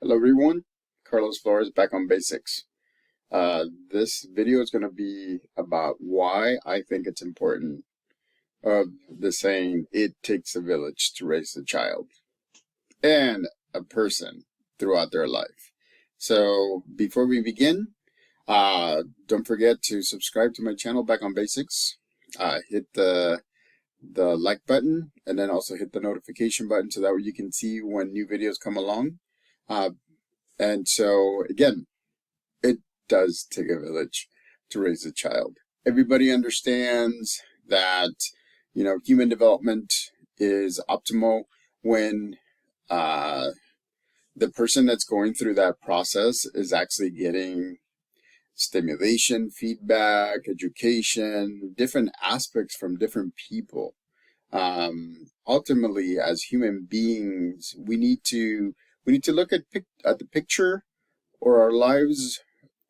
Hello everyone, Carlos Flores back on basics. This video is going to be about why I think it's important of the saying, it takes a village to raise a child and a person throughout their life. So before we begin, don't forget to subscribe to my channel back on basics. Hit the like button and then also hit the notification button so that way you can see when new videos come along. Uh, and so again, it does take a village to raise a child. Everybody understands that, human development is optimal when the person that's going through that process is actually getting stimulation, feedback, education, different aspects from different people. Ultimately, as human beings, we need to look at the picture or our lives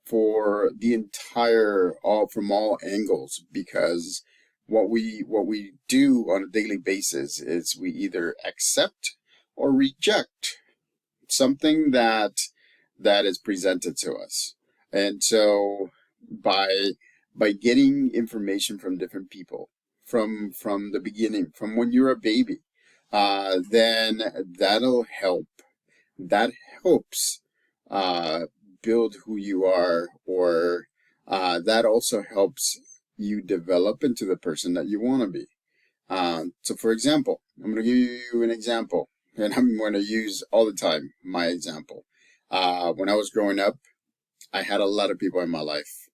for the entire all from all angles, because what we do on a daily basis is we either accept or reject something that is presented to us. And so by getting information from different people from the beginning, from when you're a baby, then that helps uh, build who you are, or that also helps you develop into the person that you want to be. So, for example, I'm going to give you an example, and I'm going to use all the time my example. When I was growing up, I had a lot of people in my life.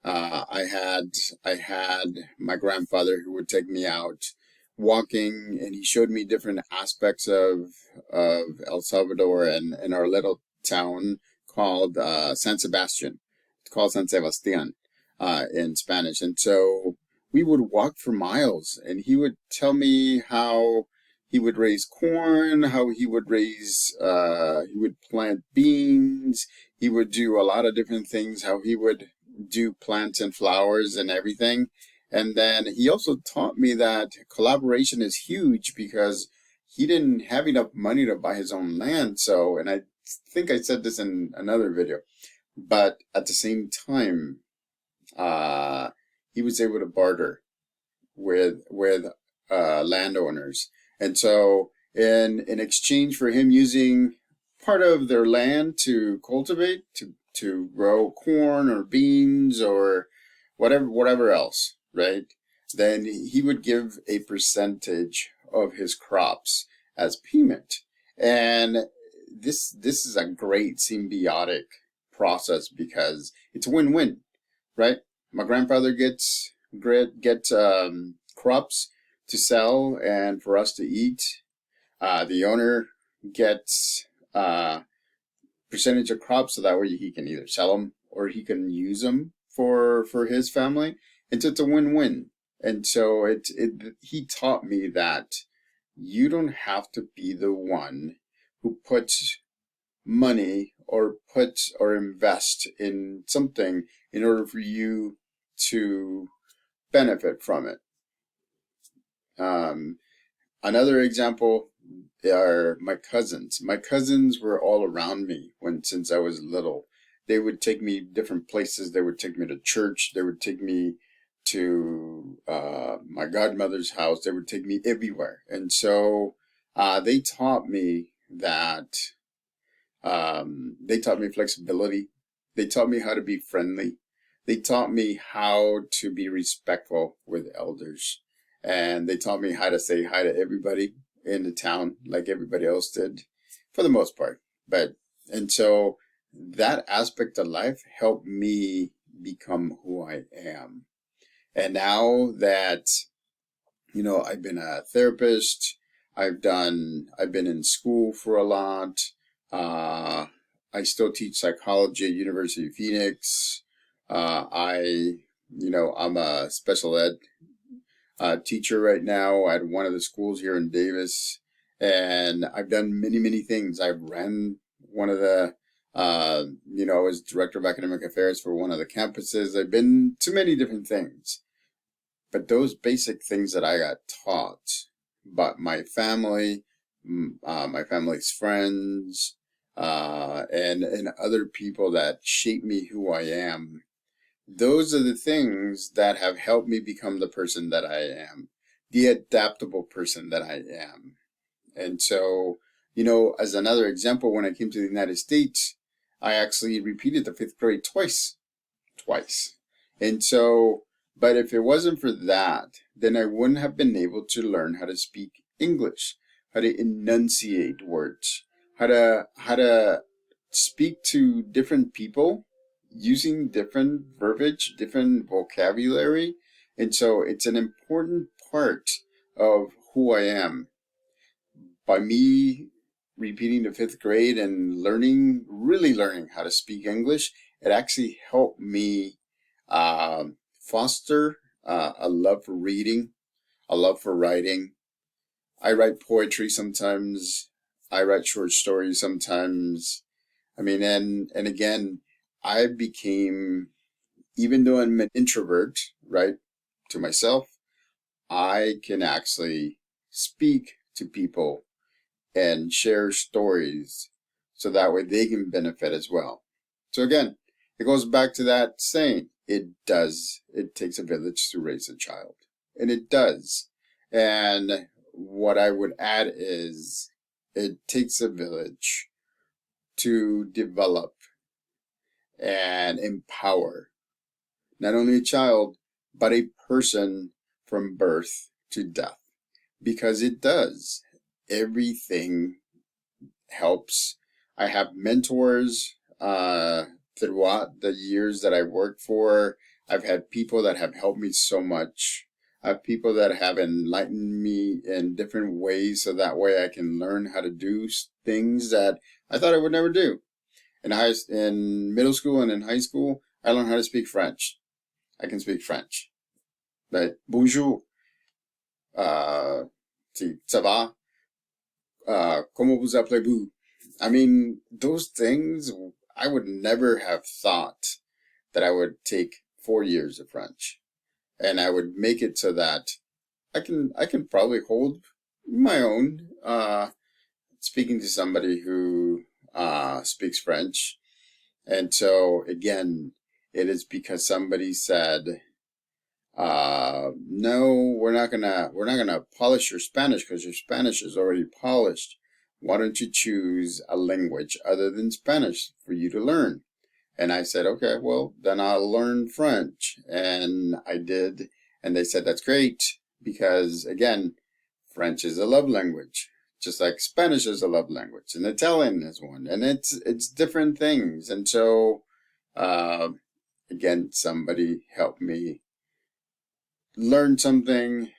I had my grandfather who would take me out walking, and he showed me different aspects of El Salvador and our little town called San Sebastian. It's called San Sebastian in Spanish. And so we would walk for miles, and he would tell me how he would raise corn, how he would plant beans, he would do a lot of different things, how he would do plants and flowers and everything. And then he also taught me that collaboration is huge, because he didn't have enough money to buy his own land. So, and I think I said this in another video, but at the same time, uh, he was able to barter with landowners. And so in exchange for him using part of their land to cultivate, to grow corn or beans or whatever else, right? Then he would give a percentage of his crops as payment. And this is a great symbiotic process, because it's a win-win, right? My grandfather gets crops to sell and for us to eat. The owner gets percentage of crops, so that way he can either sell them or he can use them for his family. It's a win-win. And so he taught me that you don't have to be the one who puts money or invest in something in order for you to benefit from it. Another example are my cousins. My cousins were all around me since I was little. They would take me different places. They would take me to church. They would take me to my godmother's house. They would take me everywhere. And so they taught me flexibility. They taught me how to be friendly. They taught me how to be respectful with elders. And they taught me how to say hi to everybody in the town like everybody else did, for the most part. And so that aspect of life helped me become who I am. And now that, I've been a therapist, I've been in school for a lot. I still teach psychology at University of Phoenix. I'm a special ed teacher right now at one of the schools here in Davis, and I've done many things. I've ran one of the, I was director of academic affairs for one of the campuses. I've been to many different things, but those basic things that I got taught, but my family, my family's friends, and other people that shape me who I am. Those are the things that have helped me become the person that I am, the adaptable person that I am. And so, as another example, when I came to the United States, I actually repeated the fifth grade twice. And so, but if it wasn't for that, then I wouldn't have been able to learn how to speak English, how to enunciate words, how to speak to different people using different verbiage, different vocabulary. And so it's an important part of who I am. By me repeating the fifth grade and really learning how to speak English, it actually helped me foster a love for reading, a love for writing. I write poetry sometimes. I write short stories sometimes. I mean, and again, I became, even though I'm an introvert, right, to myself, I can actually speak to people and share stories so that way they can benefit as well. So again, it goes back to that saying, it takes a village to raise a child. And it does. And what I would add is, it takes a village to develop and empower not only a child, but a person from birth to death. Because it does. Everything helps. I have mentors throughout the years that I worked for. I've had people that have helped me so much. I have people that have enlightened me in different ways so that way I can learn how to do things that I thought I would never do. In middle school and in high school, I learned how to speak French. I can speak French. But bonjour, ça va, comment vous appelez-vous? I mean, those things, I would never have thought that I would take 4 years of French. And I would make it so that I can probably hold my own, speaking to somebody who speaks French. And so again, it is because somebody said, no, we're not gonna polish your Spanish because your Spanish is already polished. Why don't you choose a language other than Spanish for you to learn? And I said, okay, well, then I'll learn French. And I did. And they said, that's great. Because again, French is a love language, just like Spanish is a love language, and Italian is one. And it's different things. And so, again, somebody helped me learn something,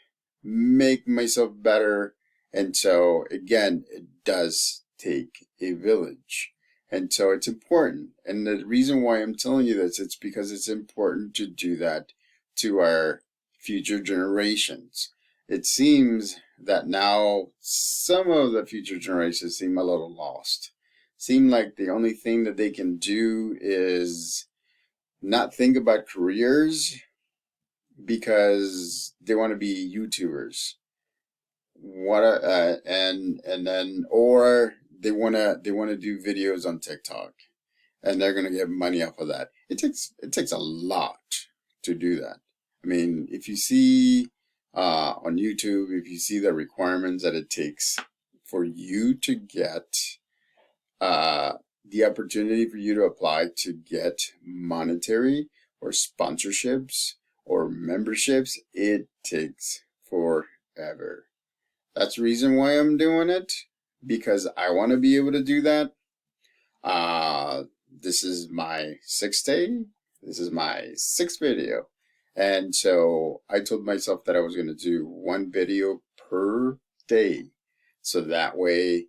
make myself better. And so again, it does take a village. And so it's important. And the reason why I'm telling you this, it's because it's important to do that to our future generations. It seems that now some of the future generations seem a little lost. Seem like the only thing that they can do is not think about careers because they want to be YouTubers. And then or they wanna do videos on TikTok, and they're gonna get money off of that. It takes a lot to do that. I mean, if you see on YouTube, if you see the requirements that it takes for you to get the opportunity for you to apply to get monetary or sponsorships or memberships, it takes forever. That's the reason why I'm doing it, because I want to be able to do that. This is my 6th day. This is my 6th video. And so I told myself that I was going to do 1 video per day. So that way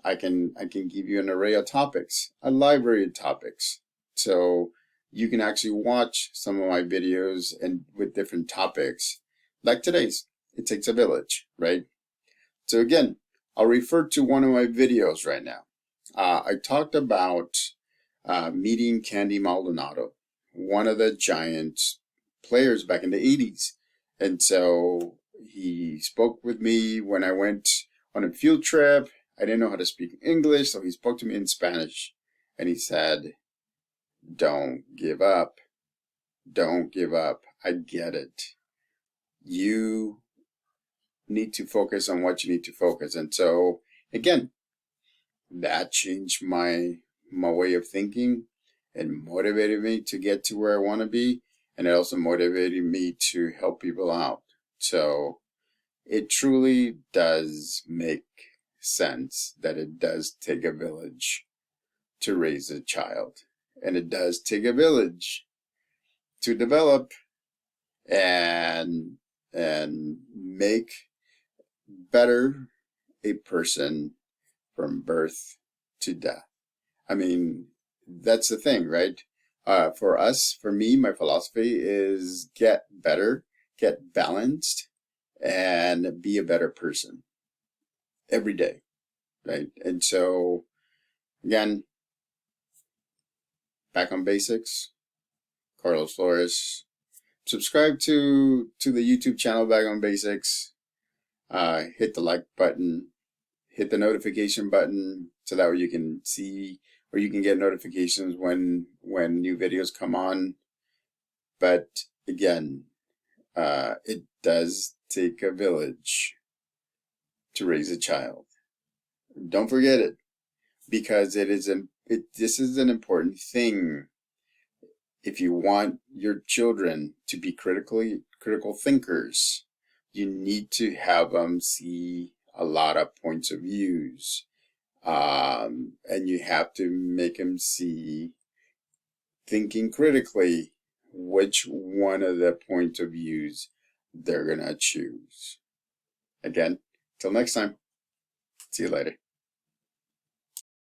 I can give you an array of topics, a library of topics. So you can actually watch some of my videos and with different topics, like today's. It takes a village, right? So again, I'll refer to one of my videos right now. I talked about meeting Candy Maldonado, one of the Giants players back in the 80s. And so he spoke with me when I went on a field trip. I didn't know how to speak English, so he spoke to me in Spanish. And he said, don't give up. Don't give up. I get it. You need to focus on what you need to focus. And so, again, that changed my way of thinking and motivated me to get to where I want to be. And it also motivated me to help people out. So it truly does make sense that it does take a village to raise a child. And it does take a village to develop and make better a person from birth to death. I mean, that's the thing, right? For us, for me, my philosophy is get better, get balanced, and be a better person every day, right? And so, again, back on basics, Carlos Flores. Subscribe to the YouTube channel, Back on Basics. Hit the like button, hit the notification button, so that way you can see or you can get notifications when new videos come on. But again, it does take a village to raise a child. Don't forget it, because this is an important thing. If you want your children to be critical thinkers, you need to have them see a lot of points of views. And you have to make them see, thinking critically, which one of the point of views they're going to choose. Again, till next time. See you later.